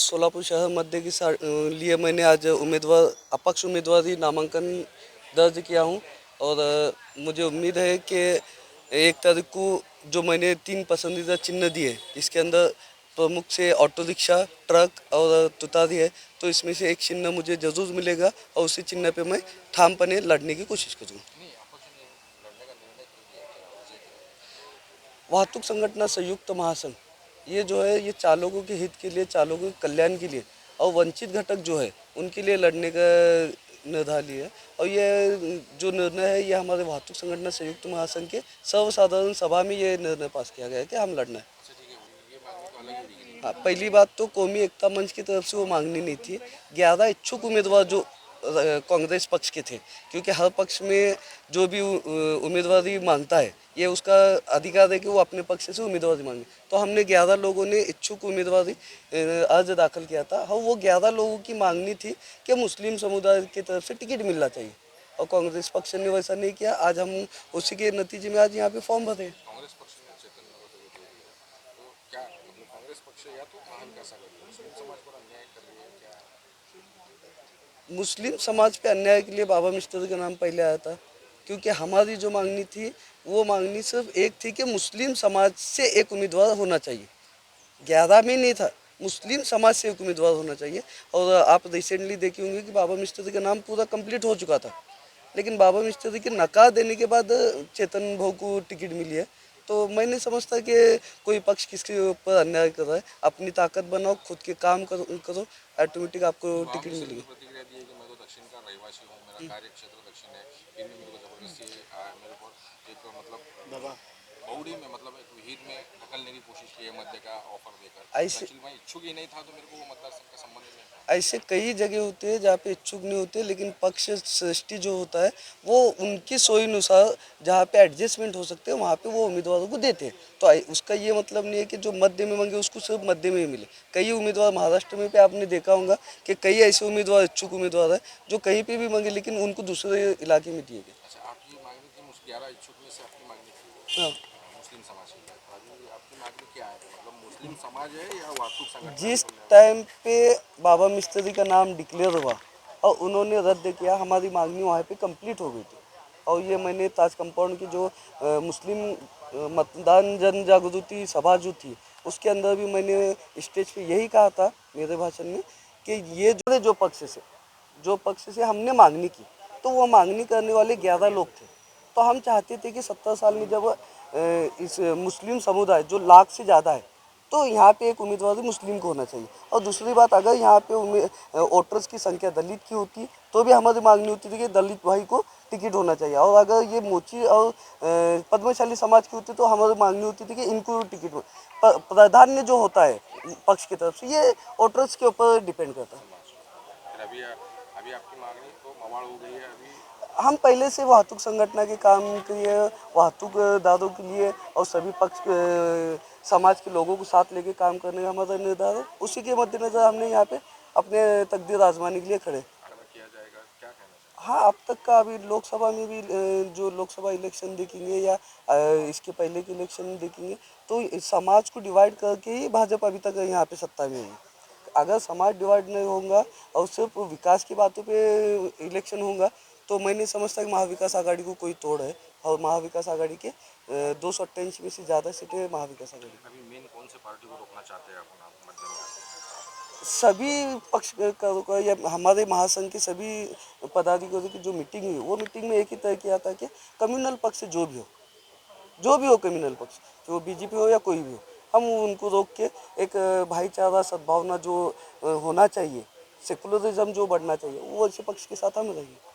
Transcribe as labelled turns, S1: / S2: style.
S1: सोलापुर शहर मध्य के लिए मैंने आज अपक्ष उम्मीदवारी नामांकन दर्ज किया हूँ। और मुझे उम्मीद है कि 1 तारीख को जो मैंने 3 पसंदीदा चिन्ह दिए, इसके अंदर प्रमुख से ऑटो रिक्शा, ट्रक और तुतारी है, तो इसमें से एक चिन्ह मुझे जरूर मिलेगा और उसी चिन्ह पे मैं ठामपने लड़ने की कोशिश करूँगा। वाहतुक संगठन संयुक्त महासंघ, ये जो है ये चालकों के हित के लिए, चालकों के कल्याण के लिए और वंचित घटक जो है उनके लिए लड़ने का निर्धार लिया है। और ये जो निर्णय है ये हमारे वाहतुक संगठन संयुक्त महासंघ के सर्वसाधारण सभा में ये निर्णय पास किया गया है कि हम लड़ना है। हाँ, पहली बात तो कौमी एकता मंच की तरफ से वो मांगनी नहीं थी। 11 इच्छुक उम्मीदवार जो कांग्रेस पक्ष के थे, क्योंकि हर पक्ष में जो भी उम्मीदवारी मांगता है ये उसका अधिकार है कि वो अपने पक्ष से उम्मीदवारी मांगे। तो हमने 11 लोगों ने इच्छुक उम्मीदवारी अर्ज दाखिल किया था। हाँ, वो 11 लोगों की मांगनी थी कि मुस्लिम समुदाय की तरफ से टिकट मिलना चाहिए और कांग्रेस पक्ष ने वैसा नहीं किया। आज हम उसी के नतीजे में आज यहाँ पे फॉर्म भरे।
S2: कांग्रेस पक्ष ने चेतन नगर को दे दिया, तो क्या मतलब कांग्रेस पक्ष या तो महाविकास आघाड़ी मुस्लिम समाज पर अन्याय कर रही है क्या?
S1: मुस्लिम समाज पे अन्याय के लिए बाबा मिस्त्री का नाम पहले आया था, क्योंकि हमारी जो मांगनी थी वो मांगनी सिर्फ एक थी कि मुस्लिम समाज से एक उम्मीदवार होना चाहिए। 11 में नहीं था, मुस्लिम समाज से एक उम्मीदवार होना चाहिए। और आप रिसेंटली देखे होंगे कि बाबा मिस्त्री का नाम पूरा कंप्लीट हो चुका था, लेकिन बाबा मिस्त्री के नकार देने के बाद चेतन भाऊ को टिकट मिली है। तो मैं नहीं समझता कि कोई पक्ष किसके ऊपर अन्याय कर रहा है। अपनी ताकत बनाओ, खुद के काम करो, ऑटोमेटिक आपको टिकट मिलेगी।
S2: प्रतिक्रिया दी है कि मैं तो दक्षिण का रहवासी हूँ, मेरा कार्य क्षेत्र दक्षिण है, फिर भी मेरे को जबरदस्ती मेरे को एक मतलब बौड़ी में मतलब एक विहित में ढकलने की कोशिश की है मध्य का ऑफर देकर।
S1: ऐसे
S2: एक्चुअली मैं इच्छुक ही नहीं था, तो मेरे को वो मतदार संघ का संबंध ही नहीं था।
S1: ऐसे कई जगह होते हैं जहाँ पे इच्छुक नहीं होते, लेकिन पक्ष सृष्टि जो होता है वो उनकी सोई अनुसार जहाँ पे एडजस्टमेंट हो सकते हैं वहाँ पे वो उम्मीदवारों को देते हैं। तो उसका ये मतलब नहीं है कि जो मध्य में मांगे उसको सिर्फ मध्य में ही मिले। कई उम्मीदवार महाराष्ट्र में पे आपने देखा होगा कि कई ऐसे उम्मीदवार, इच्छुक उम्मीदवार हैं जो कहीं पे भी मांगे लेकिन उनको दूसरे इलाके में दिए गए।
S2: अच्छा, आपकी मांगनी थी 11 इच्छुक में से आपकी मांगनी थी
S1: हाँ,
S2: मुस्लिम समाज की, तो अभी आपकी मांगनी क्या है? मतलब मुस्लिम समाज है या वास्तुक
S1: जिस
S2: संगठन?
S1: टाइम पे बाबा मिस्त्री का नाम डिक्लेयर हुआ और उन्होंने रद्द किया, हमारी मांगनी वहाँ पे कंप्लीट हो गई थी। और ये मैंने ताज कंपाउंड की जो मुस्लिम मतदान जन जागृति सभा जो थी उसके अंदर भी मैंने स्टेज पे यही कहा था मेरे भाषण में कि ये जो पक्ष से हमने मांगनी की, तो वो मांगनी करने वाले 11 लोग थे। तो हम चाहते थे कि 70 साल में जब इस मुस्लिम समुदाय जो लाख से ज़्यादा है, तो यहाँ पे एक उम्मीदवार मुस्लिम को होना चाहिए। और दूसरी बात, अगर यहाँ पे वोटर्स की संख्या दलित की होती तो भी हमारी मांगनी होती थी कि दलित भाई को टिकट होना चाहिए। और अगर ये मोची और पद्मशाली समाज की होती तो हमारी मांगनी होती थी कि इनको टिकट हो। प्राधान्य जो होता है पक्ष की तरफ से ये वोटर्स के ऊपर डिपेंड करता है।
S2: फिर अभी अभी आपकी मांगनी तो मवाड़ हो गई है अभी।
S1: हम पहले से वाहतुक संगठन के काम के लिए, वाहतुक दादों के लिए और सभी पक्ष समाज के लोगों को साथ लेके काम करने का हमारा निर्धार है। उसी के मद्देनजर हमने यहाँ पे अपने तकदीर आजमाने के लिए खड़े।
S2: अगर किया जाएगा क्या कहना चाहिए?
S1: हाँ, अब तक का अभी लोकसभा में भी जो लोकसभा इलेक्शन देखेंगे या इसके पहले के इलेक्शन देखेंगे तो इस समाज को डिवाइड करके ही भाजपा अभी तक यहाँ पे सत्ता में है। अगर समाज डिवाइड नहीं होगा और सिर्फ विकास की बातों पे इलेक्शन होगा तो मैं नहीं समझता कि महाविकास आघाड़ी को कोई तोड़ है। और महाविकास आघाड़ी के 288 में से ज़्यादा सीटें महाविकास आघाड़ी।
S2: अभी मेन कौन से पार्टी को रोकना चाहते हैं आप मध्य में आके?
S1: सभी पक्ष का या हमारे महासंघ के सभी पदाधिकारियों की जो मीटिंग हुई वो मीटिंग में एक ही तय किया था कि कम्युनल पक्ष जो भी हो कम्युनल पक्ष, जो बीजेपी हो या कोई भी हो, हम उनको रोक के एक भाईचारा सद्भावना जो होना चाहिए, सेकुलरिज्म जो बढ़ना चाहिए, वो ऐसे पक्ष के साथ हम रहेंगे।